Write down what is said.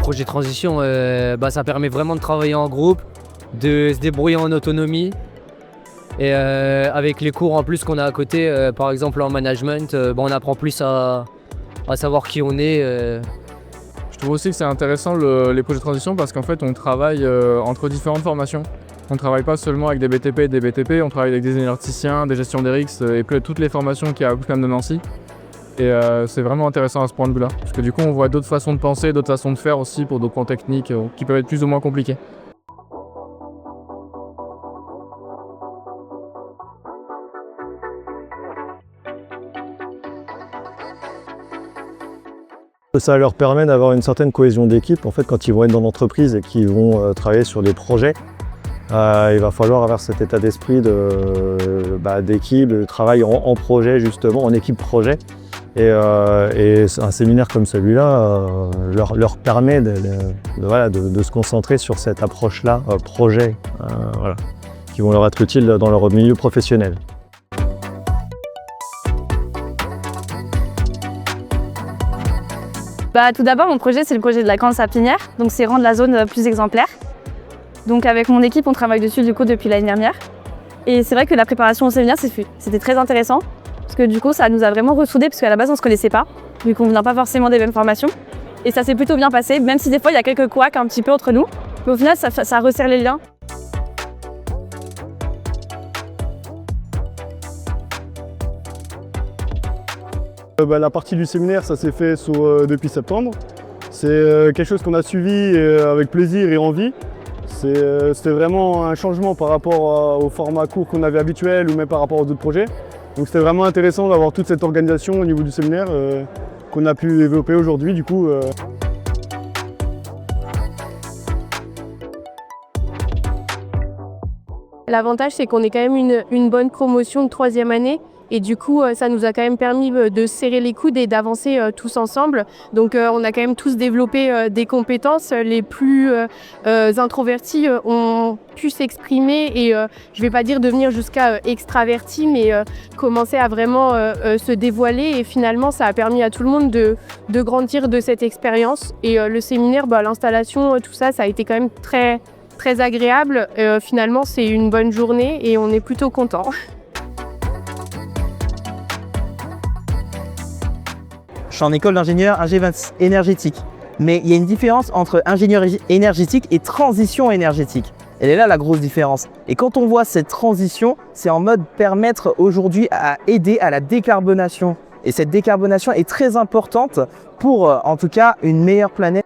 projet de transition, ça permet vraiment de travailler en groupe, de se débrouiller en autonomie. Et avec les cours en plus qu'on a à côté, par exemple en management, on apprend plus à savoir qui on est. Je trouve aussi que c'est intéressant les projets de transition parce qu'en fait on travaille entre différentes formations. On ne travaille pas seulement avec des BTP et des BTP, on travaille avec des énergéticiens, des gestions des RX et toutes les formations qu'il y a à Bootcamp de Nancy. Et c'est vraiment intéressant à ce point de vue-là, parce que du coup on voit d'autres façons de penser, d'autres façons de faire aussi pour d'autres points techniques qui peuvent être plus ou moins compliqués. Ça leur permet d'avoir une certaine cohésion d'équipe. En fait, quand ils vont être dans l'entreprise et qu'ils vont travailler sur des projets, il va falloir avoir cet état d'esprit d'équipe, de travail en projet justement, en équipe projet. Et un séminaire comme celui-là leur permet de se concentrer sur cette approche-là, projet, qui vont leur être utiles dans leur milieu professionnel. Tout d'abord, mon projet, c'est le projet de la grande sapinière, donc c'est rendre la zone plus exemplaire. Donc avec mon équipe, on travaille dessus du coup depuis l'année dernière. Et c'est vrai que la préparation au séminaire, c'était très intéressant, parce que du coup, ça nous a vraiment ressoudés, parce qu'à la base, on ne se connaissait pas, vu qu'on ne vient pas forcément des mêmes formations. Et ça s'est plutôt bien passé, même si des fois, il y a quelques couacs un petit peu entre nous. Mais au final, ça resserre les liens. La partie du séminaire, ça s'est fait depuis septembre. C'est quelque chose qu'on a suivi avec plaisir et envie. C'était vraiment un changement par rapport au format court qu'on avait habituel ou même par rapport aux autres projets. Donc c'était vraiment intéressant d'avoir toute cette organisation au niveau du séminaire qu'on a pu développer aujourd'hui. L'avantage, c'est qu'on est quand même une bonne promotion de 3e année. Et du coup, ça nous a quand même permis de serrer les coudes et d'avancer tous ensemble. Donc on a quand même tous développé des compétences. Les plus introvertis ont pu s'exprimer et je ne vais pas dire devenir jusqu'à extravertis, mais commencer à vraiment se dévoiler. Et finalement, ça a permis à tout le monde de grandir de cette expérience. Et le séminaire, l'installation, tout ça, ça a été quand même très agréable. Finalement, c'est une bonne journée et on est plutôt content. Je suis en école d'ingénieur énergétique, mais il y a une différence entre ingénierie énergétique et transition énergétique. Elle est là la grosse différence. Et quand on voit cette transition, c'est en mode permettre aujourd'hui à aider à la décarbonation. Et cette décarbonation est très importante pour, en tout cas, une meilleure planète.